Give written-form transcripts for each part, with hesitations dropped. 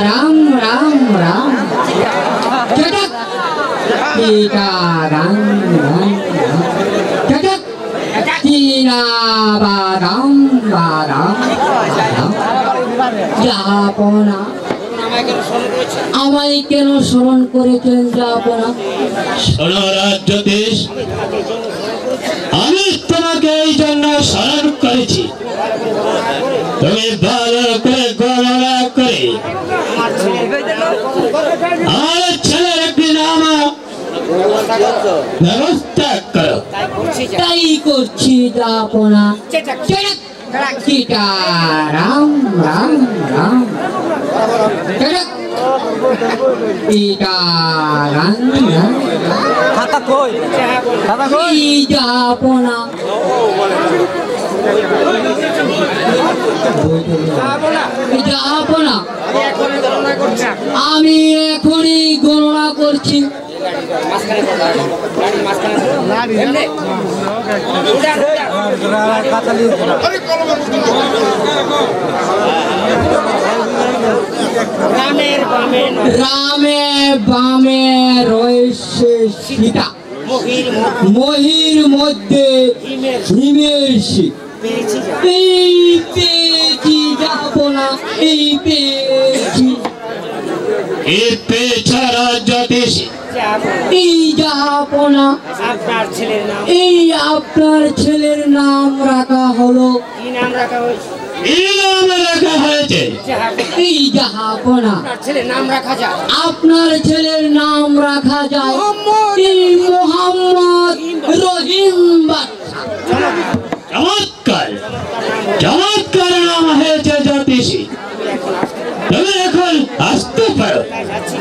राम राम राम चटक सीता राम राम चटक सीना बादाम बादाम जापना আমায় কেন স্মরণ করেছেন যাপনা জ্যোতিষ আমি তোমাকে এই জন্য স্মরণ করেছি তুমি ভালো করে গণনা করে আমার ছেলের একটি নাম ব্যবস্থা করো তাই করছি যাপনা सीता राम राम राम सीता राम खाता कोई जापना जापना আমি এখনই গণনা করছি রামে বামে রয়েছে সীতা মহির মধ্যে হিমের শীত এই পেয়েছি যাপনা এই পেয়েছি এই পেছাড়া জ্যোতিষ এই যাপনা এই আপনার ছেলের নাম রাখা হলো কি নাম রাখা হয়েছে এই নাম রাখা হয়েছে এই যাপনা ছেলের নাম রাখা যায় আপনার ছেলের নাম রাখা যায় এই মোহাম্মদ রহিম চমৎকার চমৎকার নাম হয়েছে জ্যোতিষী তুমি এখন আসতে পারো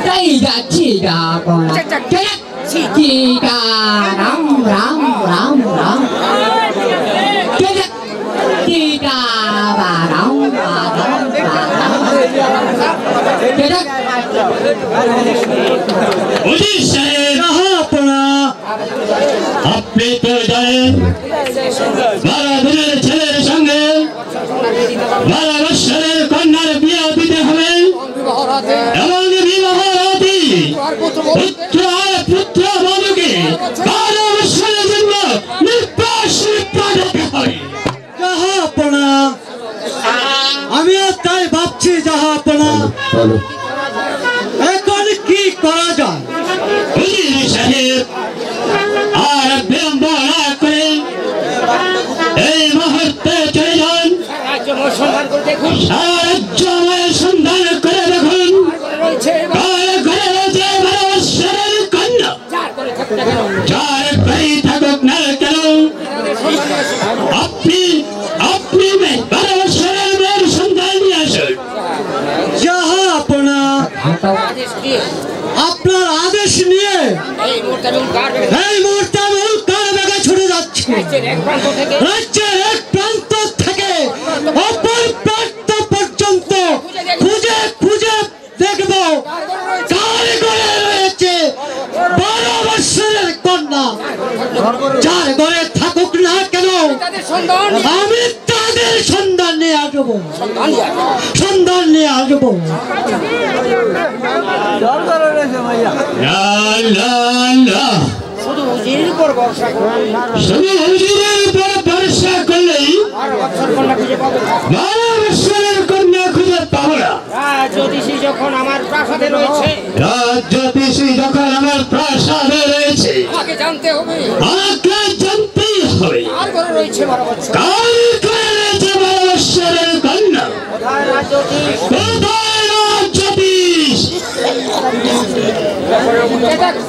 তাই যাচ্ছি যাপনা सीता राम राम राम राम सीता राम अपने तो जाए बारह दिनेर छेलेर संगे 12 বছরের কন্যার বিয়ে দিতে হবে এবং বিবাহ রাতে পুত্র আর পুত্র বধূকে 12 বছরের জন্য নির্বাসিত করতে হবে। জাহাপনা আমি তাই ভাবছি জাহাপনা এখন কি করা যায় উজির সাহেব আর বিলম্ব না করে এই মুহূর্তে চলে যান সাহায্যময় সন্ধান করে দেখুন কার ঘরে রয়েছে 12 বছরের কন্যা যার ঘরে থাকুক না কেন আপনি 12 বছরের মেয়ের সন্ধান নিয়ে আসুন। জাহাপনা আপনার আদেশ নিয়ে এই মুহূর্তে আমি উল্কার বেগে ছুটে যাচ্ছি রাজ্যের এক প্রান্ত থেকে অপর প্রান্ত পর্যন্ত খুঁজে খুঁজে দেখব কার ঘরে রয়েছে 12 বছরের কন্যা যার ঘরে থাকুক না কেন আমি তাদের সন্ধান নিয়ে আসবো সন্ধান নিয়ে আসবো। শুধু উজিরের উপর ভরসা করলেই 12 বছরের কন্যা খুঁজে পাবো না। জ্যোতিষী যখন আমার প্রাসাদে রয়েছে আমাকে জানতে হবে আর ঘরে রয়েছে 12 বছর কার ঘরে রয়েছে 12 বছরের কন্যা কোথায় জ্যোতিষ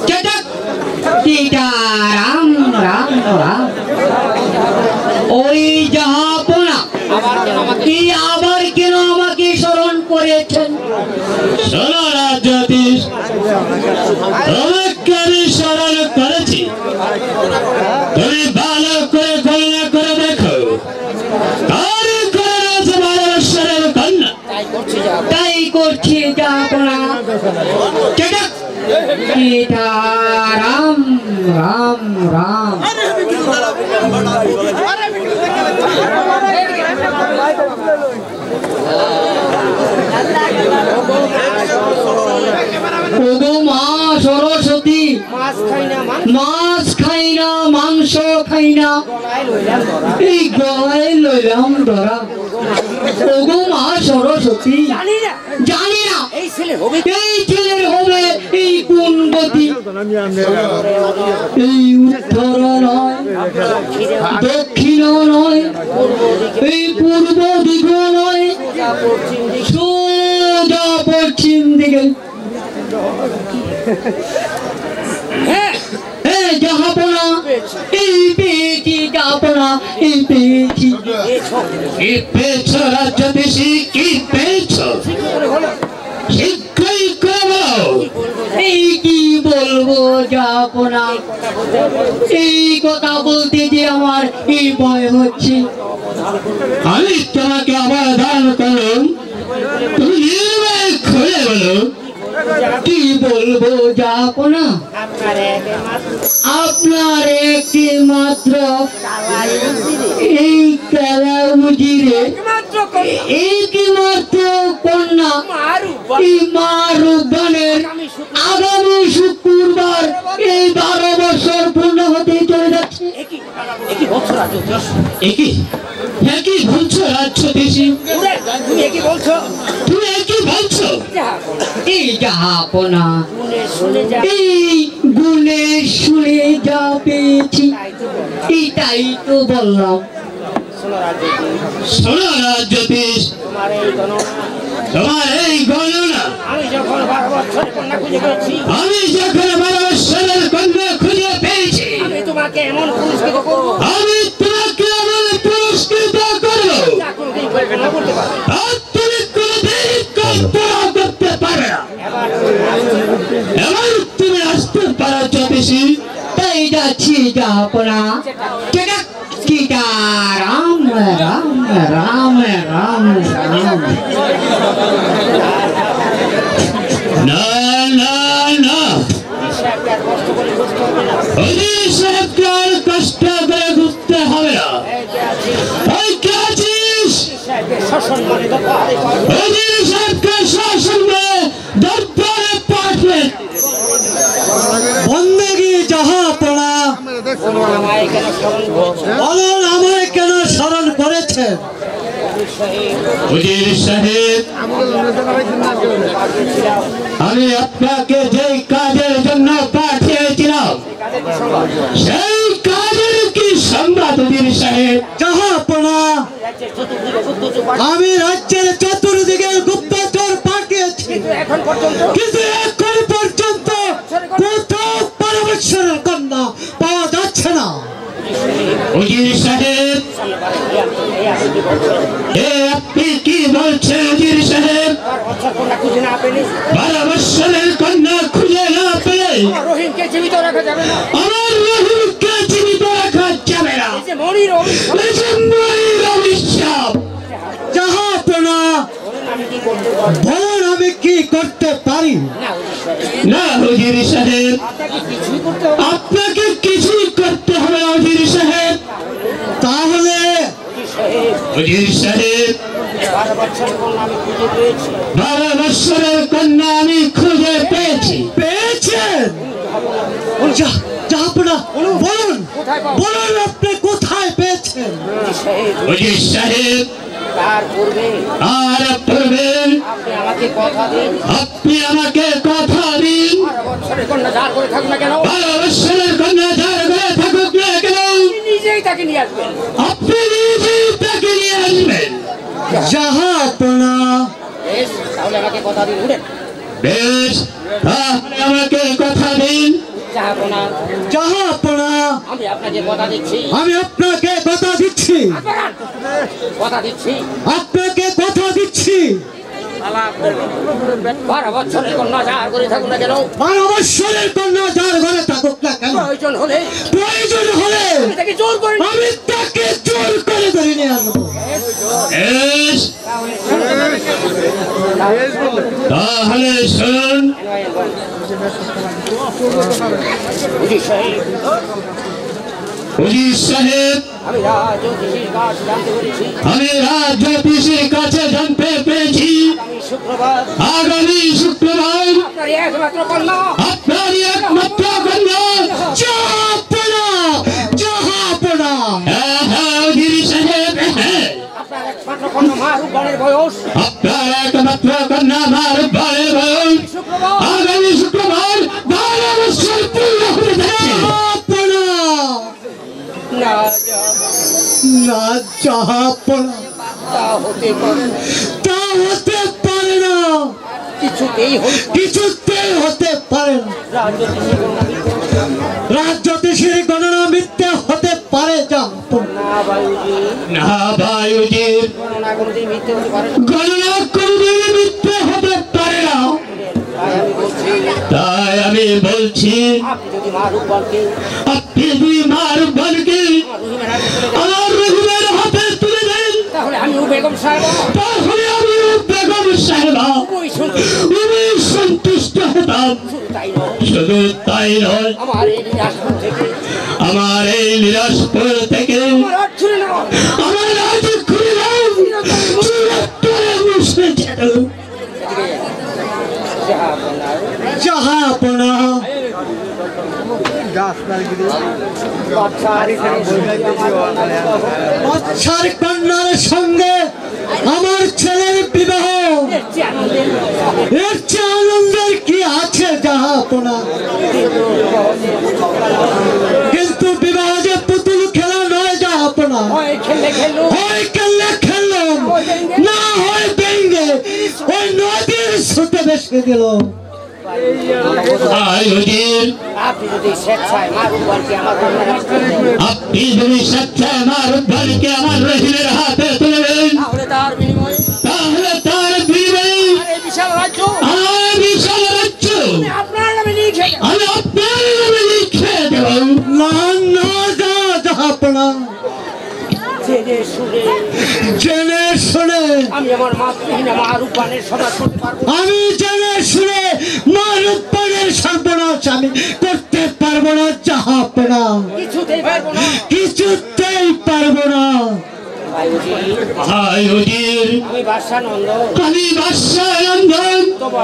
चटक सीता राम राम राम ওই জাহাপনা কি আবার কেন আমাকে স্মরণ করেছেন শোনো না জ্যোতিষ তোমাকে আমি স্মরণ করেছি তুমি ভালো করে গণনা করে দেখো কার ঘরে রয়েছে 12 বছরের কন্যা তাই করছি জাহাপনা चटक सीता राम राम राम মাছ খাই না মাছ খাই না, মাংস খাই না, এই গলায় লইলাম ধরা। ওগো মা সরস্বতী, জানি না এই ছেলের হবে এই কোন গতি। এই উত্তর নয়, দক্ষিণ নয়, এই পূর্ব দিক নয়, সোজা পশ্চিম দিকে। জাহাপনা এই পেয়েছি, জাহাপনা এই পেয়েছি। কি পেয়েছ রাজ্যদেশী, কি পেয়েছ? শীঘ্রই করো। এই কি বলবো জাহাপনা, এই কথা বলতে যে আমার এই ভয় হচ্ছে। আমি তোমাকে আবার দান করুন, তুমি নির্ভয় খুলে বলো। কি বলবো জাহাপনা, আপনার একটি মাত্র এই কালা উজিরে একটি মাত্র কন্যা এই মা রূপবানের আগামী শুক্রবার এই 12 বছর পূর্ণ হতে চলে যাচ্ছে। একই বলছো রাজ্যদেশী, তুমি একই বলছো। এই জাহাপনা এই গুণে শুনে যা পেয়েছি এটাই তো বললাম। শোনো রাজ্যদেশ, তোমার এই গণনা আমি যখন 12 বছরের কন্যা খুঁজে পেয়েছি, আমি যখন 12 বছরের কন্যা খুঁজে পেয়েছি, আমি তোমাকে এমন পুরস্কৃত করবো, আমি তোমাকে এমন পুরস্কৃত করবো যা কোনোদিন কল্পনা করতে পারবে না। আর তুমি কোনোদিন কল্পনা করতে পারবে না। এবার তুমি আসতে পারো জ্যোতিষী। তাই যাচ্ছি জাহাপনা। রাম রাম রাম রাম রাম। না না না, অজির সাহেবকে আর কষ্ট করে ঘুরতে হবে না। ওই কে আছিস? অজির সাহেবকে সসম্মানে দরবারে পাঠবেন। বন্দেগি জাহাপনা, বলুন আমায় কেন স্মরণ করেছেন? অজির সাহেব, আমি আপনাকে যেই কাজের জন্য পাঠিয়েছিলাম সেই কাজের কি সংবাদ অজির সাহেব? জাহাপনা, আমি রাজ্যের চতুর্দিকে গুপ্তচর পাঠিয়েছি, কিন্তু এখন পর্যন্ত কোথাও 12 বছরের কন্যা পাওয়া যাচ্ছে না। অজির সাহেব, আপনি কি বলছেন অজির সাহেব? 12 বছরের কন্যা খুঁজে না পেলে রহিমকে জীবিত রাখা যাবে না। আমার রহিমকে জীবিত রাখা যাবে না। এই যে মনির অভিশাপ, এই যে মনির অভিশাপ। জাহাপনা, বলুন আমি কি করতে পারি? না অজির সাহেব, আপনাকে কিছুই করতে হবে না অজির সাহেব। তাহলে অজির সাহেব, 12 বছরের কন্যা আমি খুঁজে পেয়েছি। পেয়েছেন? জাহাপনা, বলুন বলুন আপনি কোথায় পেয়েছেন? অজির সাহেব, তার পূর্বে আর পূর্বের আপনি আমাকে কথা দিন, 12 বছরের কন্যা যার করে থাকুক না কেন, 12 বছরের কন্যা যার করে থাকুক না কেন, নিজেই তাকে নিয়ে আসবেন। আপনি নিজেই তাকে নিয়ে আসবেন। জাহাপনা, বেশ, তাহলে আমাকে কথা দিন। উঠেন। বেশ, তাহলে আমাকে কথা দিন। জাহাপনা, জাহাপনা, আমি আপনাকে কথা দিচ্ছি। আমি আপনাকে কথা দিচ্ছি, কথা দিচ্ছি, আপনাকে কথা দিচ্ছি। 12 বছরের কন্যা যার করে থাকুক না কেন, 12 বছরের কন্যা যার ঘরে থাকুক না কেন, প্রয়োজন হলে আমি তাকে জোর করে ধরে নিয়ে আসবো। বেশ, তাহলে শুনুন। উজির সাহেব, আমি রাজ্যোতিষীর কাছে জানতে পেরেছি, আমি রাজ্যোতিষীর কাছে জানতে পেরেছি আগামী শুক্রবার আপনার একমাত্র কন্যা আপনারই একমাত্র কন্যা আপনার একমাত্র কন্যা আমার বাড়ি বয়ন আগামী শুক্রবার 12 বছর পূর্ণ হতে যাচ্ছে। না জাহাপনা, তা হতে পারে না, কিছুতেই হতে পারে না। রাজজ্যোতিষীর গণনা মিথ্যে হতে পারে জাহাপনা। না বায়ুজি, গণনা কোনদিন মিথ্যে হতে পারে না। তাই আমি বলছি আপনি যদি মা রূপবানকে আমার রহিমের হাতে তুলে দেন, তাহলে আমিও বেগম সাহেবা উনি সন্তুষ্ট হতাম। শুধু তাই নয়, আমার এই নিরাশপুর থেকে আমার রাজ খুললাম মুছে যেত। জাহাপনা, বাদশার কন্যার সঙ্গে আমার ছেলের বিবাহ, এর চেয়ে আনন্দের কি আছে জাহাপনা? কিন্তু বিবাহ যে পুতুল খেলা নয় জাহাপনা। হয় খেললে খেললাম, না হয় ভেঙ্গে ওই নদীর স্রোতে ভেসে দিল। আপনি যদি স্বেচ্ছায় মা রূপবানকে আমার রহিমের হাতে তুলে দেন, তাহলে তার বিনিময়ে বিশাল রাজ্য আমি আপনার নামে লিখে দেব। না জাহাপনা, জেনে শুনে আমি আমার মাতৃহীন মা রূপবানের সমাজ করতে পারবো। আমি জেনে শুনে মা রূপবানের সর্বনাশ আমি করতে পারবো না জাহাপনা, কিছুতেই পারবো না। কিছুতেই পারবো না। আমি বাদশা নন্দন, তবু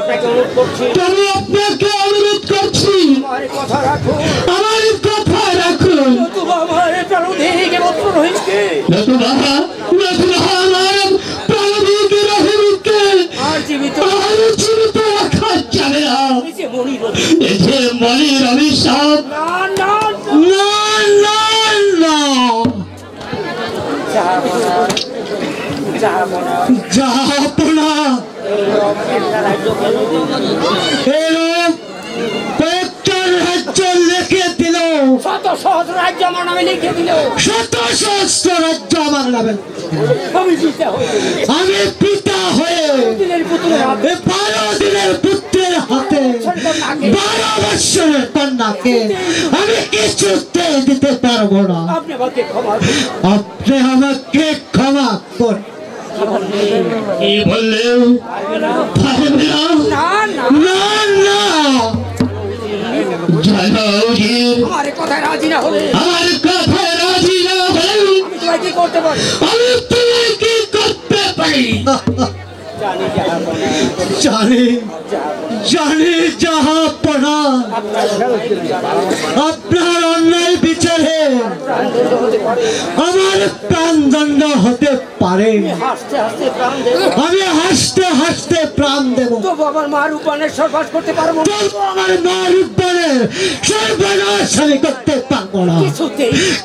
আপনাকে অনুরোধ করছি আমার কথা রাখুন। আমার কথা রাখুন। নতুবা আমার প্রাণদিকে মন্ত্র রহিমকে, আর জীবিত রাখা যাবে না। এই যে মণি রবি, এই যে মনির অভিশাপ, না জাহাপনা, এরূপ কয়েকটা রাজ্য লিখে দিল, শত সহস্র রাজ্য আমার নামে লিখে দিল। শত সহস্র রাজ্য আমার নামে। আমি পিতা হয়ে দিনের পুত্রের হাতে, 12 দিনের পুত্রের হাতে 12 বৎসরের কন্যাকে আমি কিছুতে দিতে পারবো না। আপনি আমাকে ক্ষমা করুন। আপনি আমাকে ক্ষমা করুন। কি বললেও পারবে না। না না, আমার কথায় রাজি না হলে, আমার কথায় রাজি না হলে আমি তোমায় কি করতে পারি? আমি তোমায় কি করতে পারি? জানি জাহাপনা, আপনার অন্যায় বিচারে আমার প্রাণদণ্ড হতে পারে। হাসতে হাসতে প্রাণ দেব, আমি হাসতে হাসতে প্রাণ দেব, তবু আমার মা রূপবানের সর্বাস করতে পারবো না। তবু আমার মা রূপবানের সর্বনাশ আমি করতে পারবো না।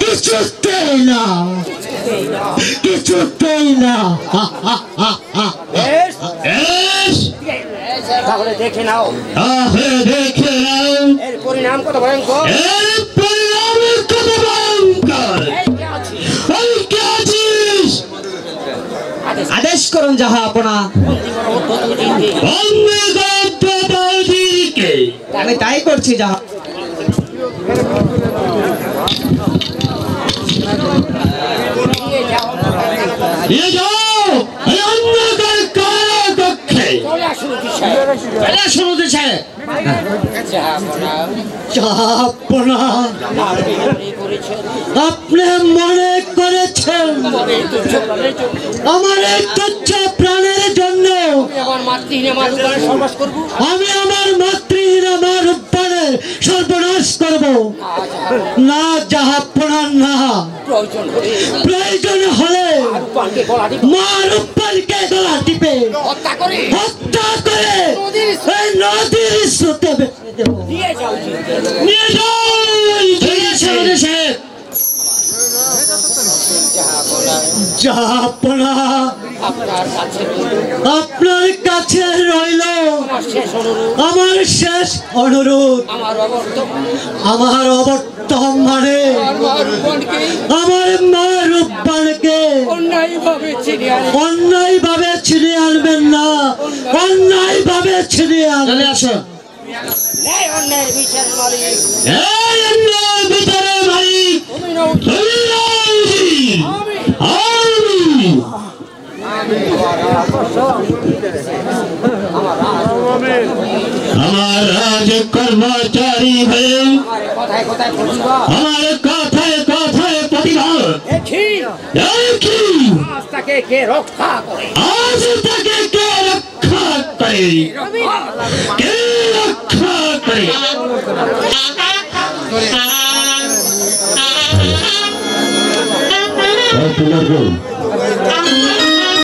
কিছুতেই না, কিছুতেই না। তাহলে দেখে নাও এর পরিণাম কত ভয়ঙ্কর। আদেশ করুন জাহাপনা। আমি তাই করছি জাহা। আপনি মনে করেছেন আমার এই তুচ্ছ প্রাণের জন্য আমি আমার মাতৃহীন আমার রূপবানের সর্বনাশ করব না জাহাপনা, না। প্রয়োজন হলে মা রূপালকে গলা টিপে হত্যা করে এই নদীর স্রোতে নিয়ে যাও সাহেব। জাহাপনা আপনার কাছে রইল আমার শেষ অনুরোধ। আমার অবর্তমানে আমার মা রূপবানকে অন্যায় ভাবে ছিনিয়ে আনবেন না, অন্যায় ভাবে ছিনিয়ে আনবেন। আসুন আমার রাজ কর্মচারী হয়ে আমার কথায় কথায় প্রতিবাদ আজ তাকে কে রক্ষা করে, কে রক্ষা করে।